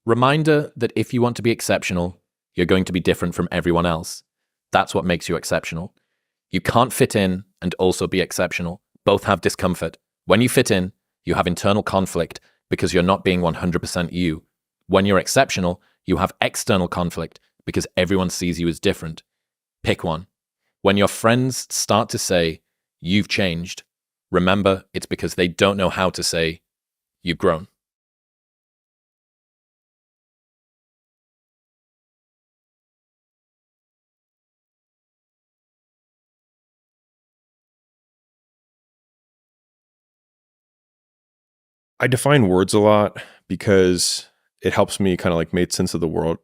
Reminder that if you want to be exceptional, you're going to be different from everyone else. That's what makes you exceptional. You can't fit in and also be exceptional. Both have discomfort. When you fit in, you have internal conflict because you're not being 100% you. When you're exceptional, you have external conflict because everyone sees you as different. Pick one. When your friends start to say, you've changed, remember it's because they don't know how to say, you've grown. I define words a lot because it helps me kind of like make sense of the world.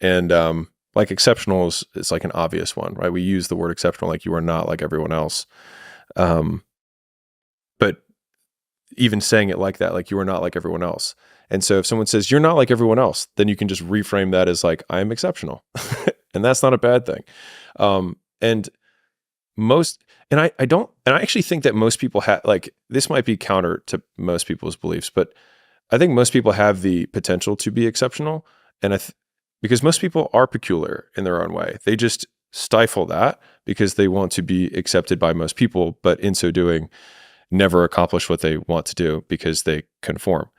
And like exceptional is like an obvious one, right? We use the word exceptional like you are not like everyone else. But even saying it like that, like you are not like everyone else. And so if someone says you're not like everyone else, then you can just reframe that as like, I am exceptional. And that's not a bad thing. And I actually think that most people have, like, this might be counter to most people's beliefs, but I think most people have the potential to be exceptional. And because most people are peculiar in their own way. They just stifle that because they want to be accepted by most people, but in so doing, never accomplish what they want to do because they conform.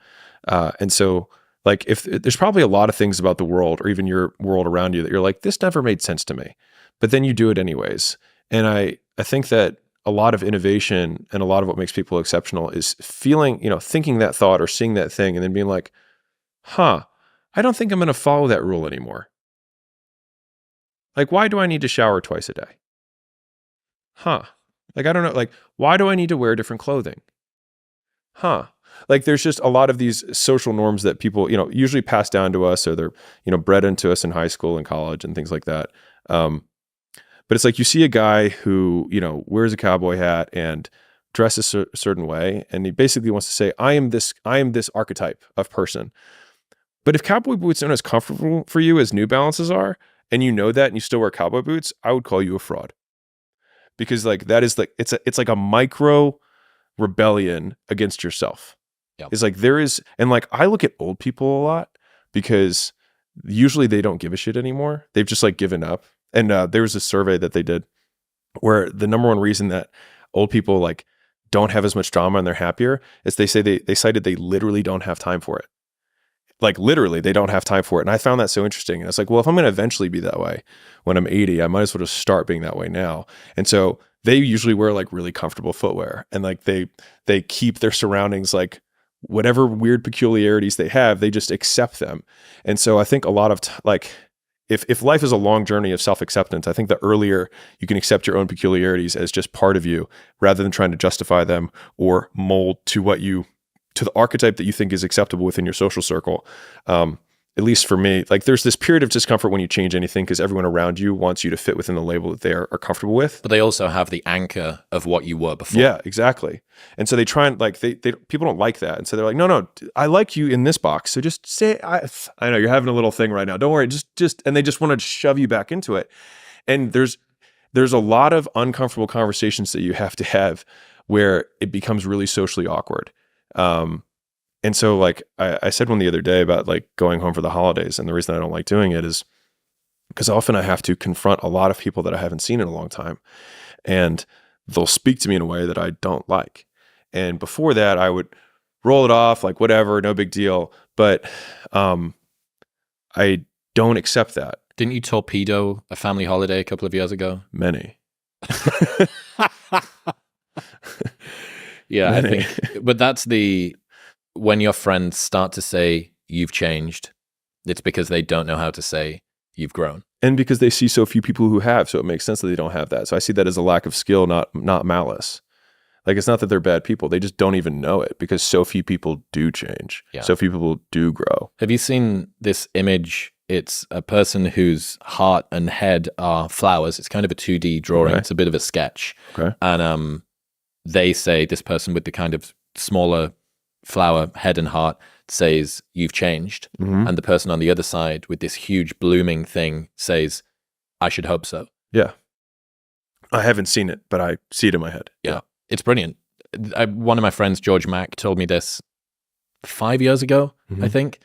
And so, like, if there's probably a lot of things about the world or even your world around you that you're like, this never made sense to me, but then you do it anyways. And I think that a lot of innovation and a lot of what makes people exceptional is feeling, thinking that thought or seeing that thing and then being like, I don't think I'm going to follow that rule anymore. Like, why do I need to shower twice a day? Like, I don't know. Like, why do I need to wear different clothing? Like, there's just a lot of these social norms that people, usually pass down to us or they're, bred into us in high school and college and things like that. But it's like you see a guy who, wears a cowboy hat and dresses a certain way, and he basically wants to say, I am this archetype of person. But if cowboy boots aren't as comfortable for you as New Balances are, and you know that and you still wear cowboy boots, I would call you a fraud. Because like that is like it's like a micro rebellion against yourself. Yep. It's like there is, and like I look at old people a lot because usually they don't give a shit anymore. They've just like given up. And there was a survey that they did where the number one reason that old people like don't have as much drama and they're happier is they say they cited they literally don't have time for it. Like literally they don't have time for it. And I found that so interesting. And I was like, well, if I'm going to eventually be that way when I'm 80, I might as well just start being that way now. And so they usually wear like really comfortable footwear and like they keep their surroundings like whatever weird peculiarities they have, they just accept them. And so I think a lot of like, if life is a long journey of self-acceptance, I think the earlier you can accept your own peculiarities as just part of you rather than trying to justify them or mold to the archetype that you think is acceptable within your social circle. At least for me, like there's this period of discomfort when you change anything because everyone around you wants you to fit within the label that they are comfortable with. But they also have the anchor of what you were before. Yeah, exactly. And so they try and like, they people don't like that. And so they're like, no, I like you in this box. So just say, I know you're having a little thing right now. Don't worry. Just, and they just want to shove you back into it. And there's a lot of uncomfortable conversations that you have to have where it becomes really socially awkward. And so like I said one the other day about like going home for the holidays. And the reason I don't like doing it is because often I have to confront a lot of people that I haven't seen in a long time. And they'll speak to me in a way that I don't like. And before that, I would roll it off like whatever, no big deal. But I don't accept that. Didn't you torpedo a family holiday a couple of years ago? Many. Yeah, Many. I think, but that's when your friends start to say you've changed, it's because they don't know how to say you've grown. And because they see so few people who have, so it makes sense that they don't have that. So I see that as a lack of skill, not malice. Like it's not that they're bad people. They just don't even know it because so few people do change. Yeah. So few people do grow. Have you seen this image? It's a person whose heart and head are flowers. It's kind of a 2D drawing. Okay. It's a bit of a sketch. Okay. And they say this person with the kind of smaller flower head and heart says you've changed. Mm-hmm. And the person on the other side with this huge blooming thing says, I should hope so. Yeah. I haven't seen it, but I see it in my head. Yeah. It's brilliant. One of my friends, George Mack, told me this 5 years ago, Mm-hmm. I think.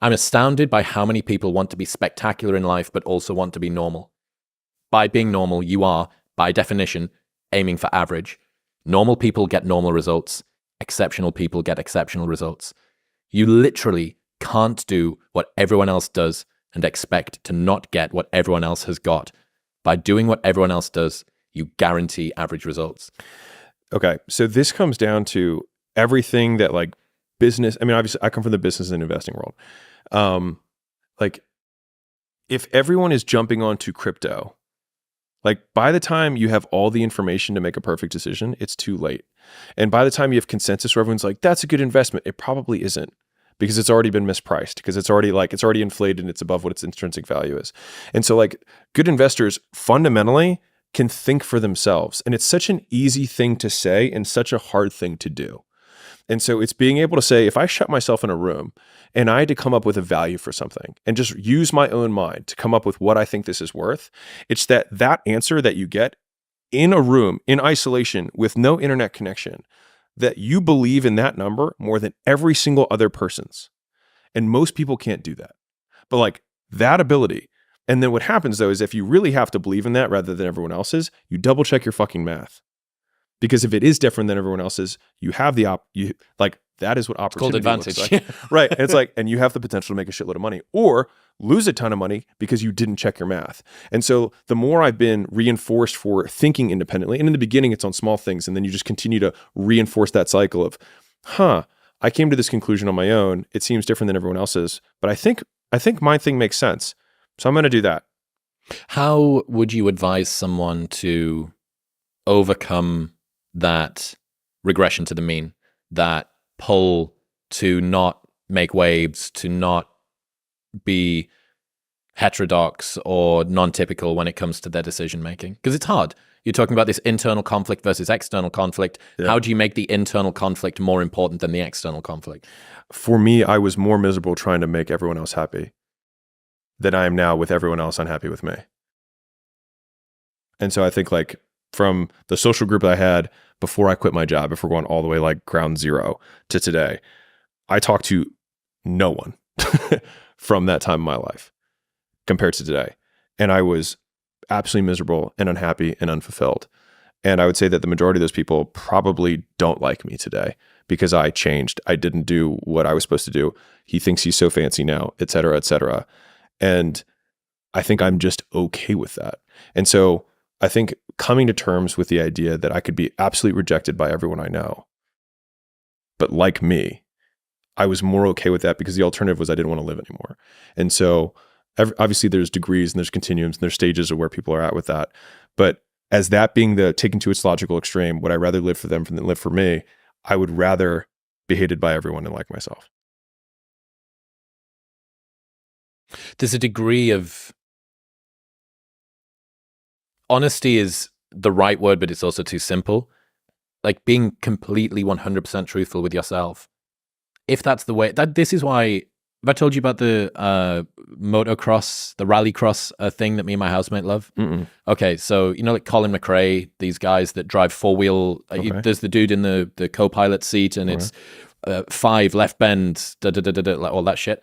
I'm astounded by how many people want to be spectacular in life, but also want to be normal. By being normal, you are, by definition, aiming for average. Normal people get normal results. Exceptional people get exceptional results. You literally can't do what everyone else does and expect to not get what everyone else has got. By doing what everyone else does, you guarantee average results. Okay. So this comes down to everything that like business. I mean, obviously I come from the business and investing world. Like if everyone is jumping onto crypto, like by the time you have all the information to make a perfect decision, it's too late. And by the time you have consensus where everyone's like, that's a good investment, it probably isn't, because it's already been mispriced, because it's already inflated and it's above what its intrinsic value is. And so like good investors fundamentally can think for themselves. And it's such an easy thing to say and such a hard thing to do. And so it's being able to say, if I shut myself in a room and I had to come up with a value for something and just use my own mind to come up with what I think this is worth, it's that answer that you get in a room, in isolation, with no internet connection, that you believe in that number more than every single other person's. And most people can't do that. But like that ability. And then what happens though is if you really have to believe in that rather than everyone else's, you double check your fucking math. Because if it is different than everyone else's, you have the that is what opportunity advantage. looks like. Right. And it's like, and you have the potential to make a shitload of money or lose a ton of money because you didn't check your math. And so the more I've been reinforced for thinking independently, and in the beginning it's on small things, and then you just continue to reinforce that cycle of, I came to this conclusion on my own. It seems different than everyone else's, but I think my thing makes sense. So I'm going to do that. How would you advise someone to overcome that regression to the mean, that pull to not make waves, to not be heterodox or non-typical when it comes to their decision making? Because it's hard. You're talking about this internal conflict versus external conflict. Yeah. How do you make the internal conflict more important than the external conflict? For me, I was more miserable trying to make everyone else happy than I am now with everyone else unhappy with me. And so I think like from the social group I had before I quit my job, if we're going all the way like ground zero to today, I talked to no one from that time in my life compared to today. And I was absolutely miserable and unhappy and unfulfilled. And I would say that the majority of those people probably don't like me today because I changed. I didn't do what I was supposed to do. He thinks he's so fancy now, et cetera, et cetera. And I think I'm just okay with that. And so I think coming to terms with the idea that I could be absolutely rejected by everyone I know, but like me, I was more okay with that because the alternative was I didn't want to live anymore. And so obviously there's degrees and there's continuums and there's stages of where people are at with that. But as that being the taken to its logical extreme, would I rather live for them than live for me? I would rather be hated by everyone and like myself. There's a degree of honesty is the right word, but it's also too simple. Like being completely 100% truthful with yourself. If that's the way, this is why, have I told you about the motocross, the rallycross thing that me and my housemate love? Mm-mm. Okay, so you know like Colin McRae, these guys that drive four-wheel, there's the dude in the co-pilot seat and it's 5 left bend, like all that shit.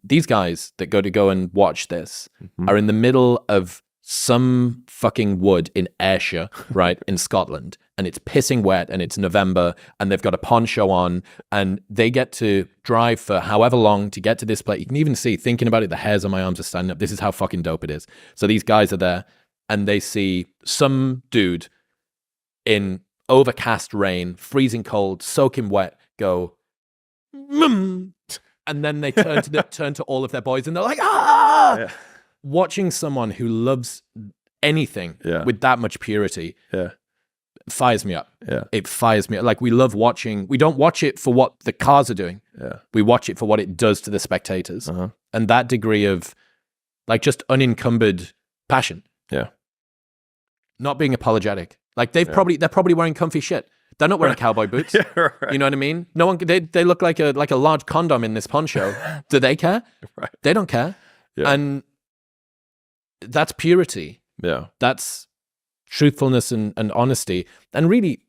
These guys that go and watch this are in the middle of some fucking wood in Ayrshire, right, in Scotland, and it's pissing wet and it's November and they've got a poncho on and they get to drive for however long to get to this place. You can even see, thinking about it, the hairs on my arms are standing up. This is how fucking dope it is. So these guys are there and they see some dude in overcast rain, freezing cold, soaking wet, go, and then they turn to all of their boys and they're like, ah! Yeah. Watching someone who loves anything with that much purity fires me up. Yeah. It fires me up. Like we love watching, we don't watch it for what the cars are doing. Yeah. We watch it for what it does to the spectators. And that degree of like just unencumbered passion. Yeah. Not being apologetic. Like they're probably wearing comfy shit. They're not wearing cowboy boots. Yeah, right. You know what I mean? No one. They look like a large condom in this poncho. Do they care? Right. They don't care. Yeah. And that's purity. Yeah. That's truthfulness and honesty. And really,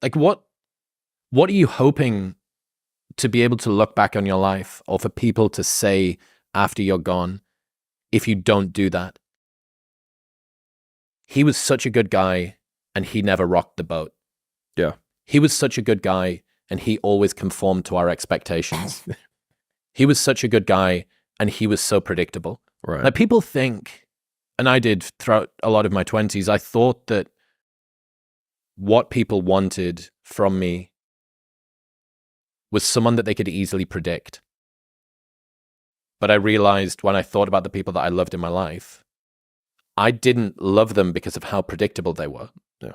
like what are you hoping to be able to look back on your life, or for people to say after you're gone, if you don't do that, he was such a good guy and he never rocked the boat. Yeah. He was such a good guy and he always conformed to our expectations. He was such a good guy and he was so predictable. Right. Like, people think, and I did throughout a lot of my 20s, I thought that what people wanted from me was someone that they could easily predict. But I realized when I thought about the people that I loved in my life, I didn't love them because of how predictable they were. Yeah.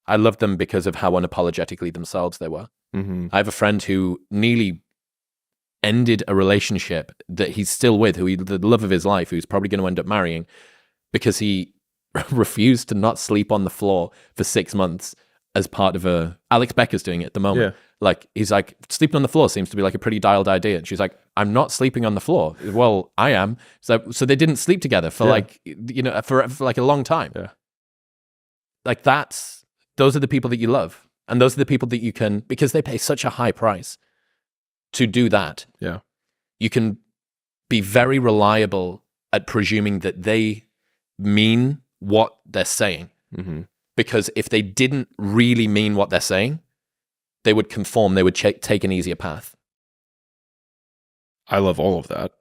I loved them because of how unapologetically themselves they were. Mm-hmm. I have a friend who nearly ended a relationship that he's still with, the love of his life, who's probably going to end up marrying, because he refused to not sleep on the floor for 6 months as part of Alex Becker's doing it at the moment. Yeah. Like, he's like, sleeping on the floor seems to be like a pretty dialed idea. And she's like, I'm not sleeping on the floor. Well, I am. So they didn't sleep together for for like a long time. Yeah. Like, those are the people that you love. And those are the people that you can, because they pay such a high price to do that. Yeah. You can be very reliable at presuming that they mean what they're saying. Mm-hmm. Because if they didn't really mean what they're saying, they would conform, they would take an easier path. I love all of that.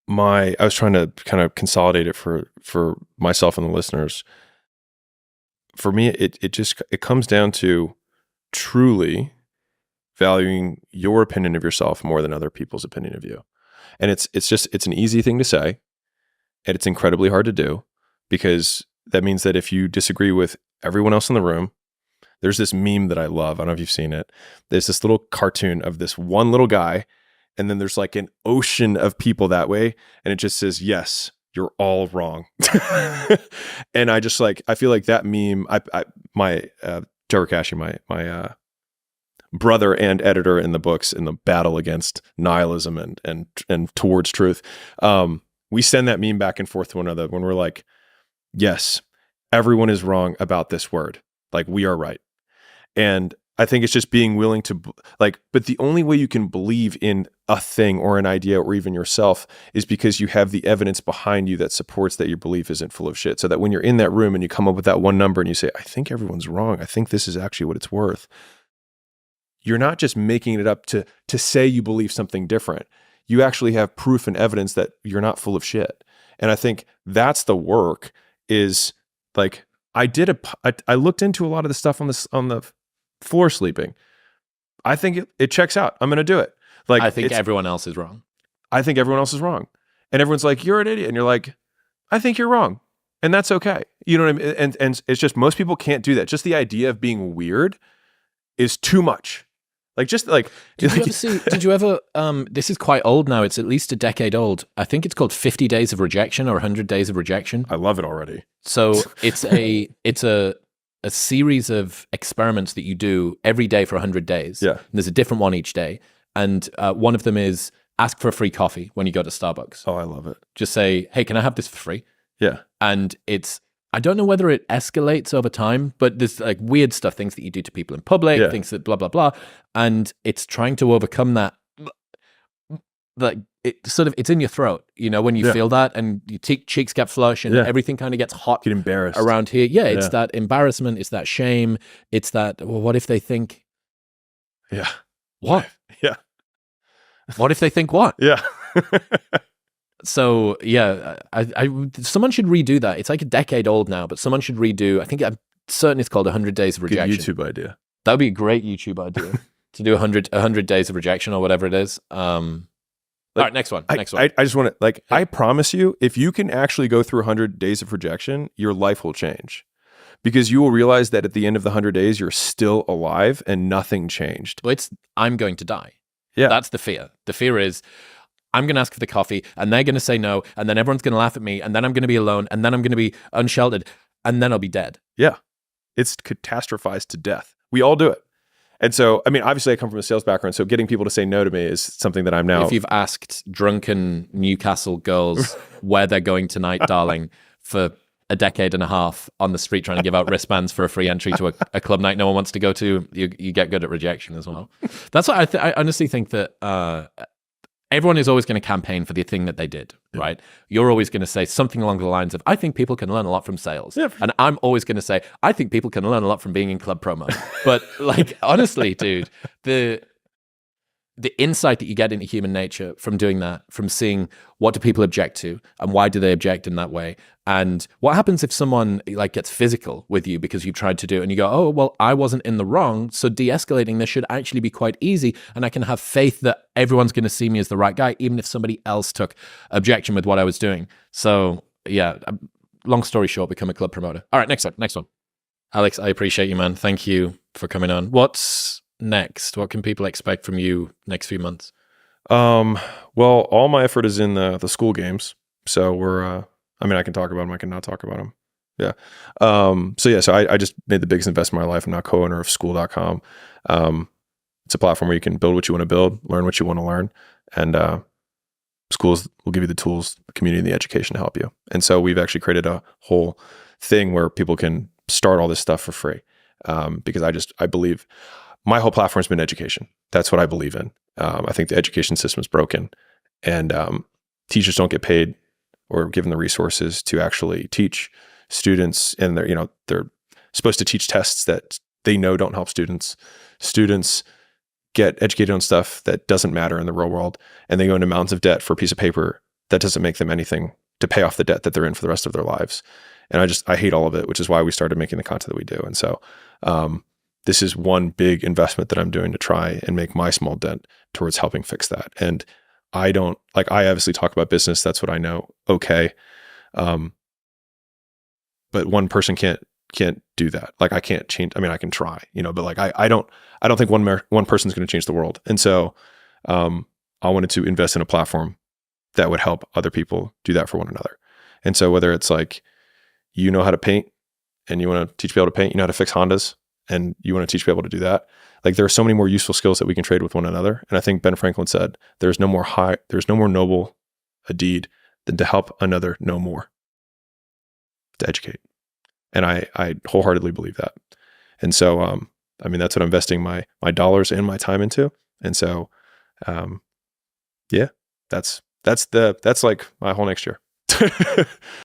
I was trying to kind of consolidate it for myself and the listeners. For me, it comes down to truly valuing your opinion of yourself more than other people's opinion of you. And it's an easy thing to say, and it's incredibly hard to do, because that means that if you disagree with everyone else in the room, there's this meme that I love. I don't know if you've seen it. There's this little cartoon of this one little guy, and then there's like an ocean of people that way, and it just says, yes, you're all wrong. And I feel like that meme, Trevor Cashy, my brother and editor in the books in the battle against nihilism and towards truth, we send that meme back and forth to one another when we're like, yes, everyone is wrong about this word. Like, we are right. And I think it's just being willing to but the only way you can believe in a thing or an idea or even yourself is because you have the evidence behind you that supports that your belief isn't full of shit. So that when you're in that room and you come up with that one number and you say, I think everyone's wrong, I think this is actually what it's worth, you're not just making it up to say you believe something different. You actually have proof and evidence that you're not full of shit. And I think that's the work. Is like, I looked into a lot of the stuff on the floor sleeping. I think it checks out. I'm going to do it. Like, I think everyone else is wrong. I think everyone else is wrong. And everyone's like, you're an idiot. And you're like, I think you're wrong. And that's okay. You know what I mean? And it's just, most people can't do that. Just the idea of being weird is too much. Like, just like, did you ever, this is quite old now. It's at least a decade old. I think it's called 50 Days of Rejection or 100 Days of Rejection. I love it already. So it's a series of experiments that you do every day for 100 days. Yeah. And there's a different one each day. And one of them is ask for a free coffee when you go to Starbucks. Oh, I love it. Just say, hey, can I have this for free? Yeah. And I don't know whether it escalates over time, but there's like weird stuff, things that you do to people in public, things that blah, blah, blah. And it's trying to overcome that. Like, it's in your throat, when you feel that, and your cheeks get flush and everything kind of gets hot. Get embarrassed. Around here. Yeah, it's that embarrassment. It's that shame. It's that, well, what if they think? Yeah. What? Yeah. What if they think what? Yeah. So yeah, someone should redo that. It's like a decade old now, but someone should redo. I think I'm certain it's called 100 Days of Rejection. Good YouTube idea. That would be a great YouTube idea to do 100 Days of Rejection or whatever it is. All right, next one. I just want to I promise you, if you can actually go through 100 days of rejection, your life will change, because you will realize that at the end of the 100 days, you're still alive and nothing changed. Well, I'm going to die. Yeah, that's the fear. The fear is, I'm going to ask for the coffee and they're going to say no. And then everyone's going to laugh at me. And then I'm going to be alone. And then I'm going to be unsheltered. And then I'll be dead. Yeah. It's catastrophized to death. We all do it. And so, I mean, obviously I come from a sales background. So getting people to say no to me is something that I'm now. If you've asked drunken Newcastle girls where they're going tonight, darling, for a decade and a half on the street trying to give out wristbands for a free entry to a club night no one wants to go to, you get good at rejection as well. That's what I honestly think that everyone is always going to campaign for the thing that they did, right? You're always going to say something along the lines of, I think people can learn a lot from sales. Yeah. And I'm always going to say, I think people can learn a lot from being in club promo. But like, honestly, dude, the insight that you get into human nature from doing that, from seeing what do people object to and why do they object in that way, and what happens if someone like gets physical with you because you've tried to do it and you go, oh, well, I wasn't in the wrong, so de-escalating this should actually be quite easy, and I can have faith that everyone's going to see me as the right guy, even if somebody else took objection with what I was doing. So yeah, long story short, become a club promoter. All right, next one. Alex, I appreciate you, man. Thank you for coming on. What's next? What can people expect from you next few months? Well, all my effort is in the Skool Games. So we're, I can talk about them. I can not talk about them. Yeah. So I just made the biggest investment in my life. I'm now co-owner of Skool.com. It's a platform where you can build what you want to build, learn what you want to learn. And, schools will give you the tools, the community, and the education to help you. And so we've actually created a whole thing where people can start all this stuff for free. Because I believe my whole platform has been education. That's what I believe in. I think the education system is broken, and teachers don't get paid or given the resources to actually teach students. And they're supposed to teach tests that they know don't help students. Students get educated on stuff that doesn't matter in the real world, and they go into mountains of debt for a piece of paper that doesn't make them anything to pay off the debt that they're in for the rest of their lives. And I hate all of it, which is why we started making the content that we do. And so, this is one big investment that I'm doing to try and make my small dent towards helping fix that. And I obviously talk about business. That's what I know. Okay. But one person can't do that. Like, I can't change. I can try, but like, I don't think one person is going to change the world. And so, I wanted to invest in a platform that would help other people do that for one another. And so whether it's like, you know how to paint and you want to teach people to paint, you know how to fix Hondas, and you want to teach people to do that. Like, there are so many more useful skills that we can trade with one another. And I think Ben Franklin said, there's no more noble a deed than to help another know more, to educate. And I wholeheartedly believe that. And so, that's what I'm investing my dollars and my time into. And so, yeah, that's like my whole next year.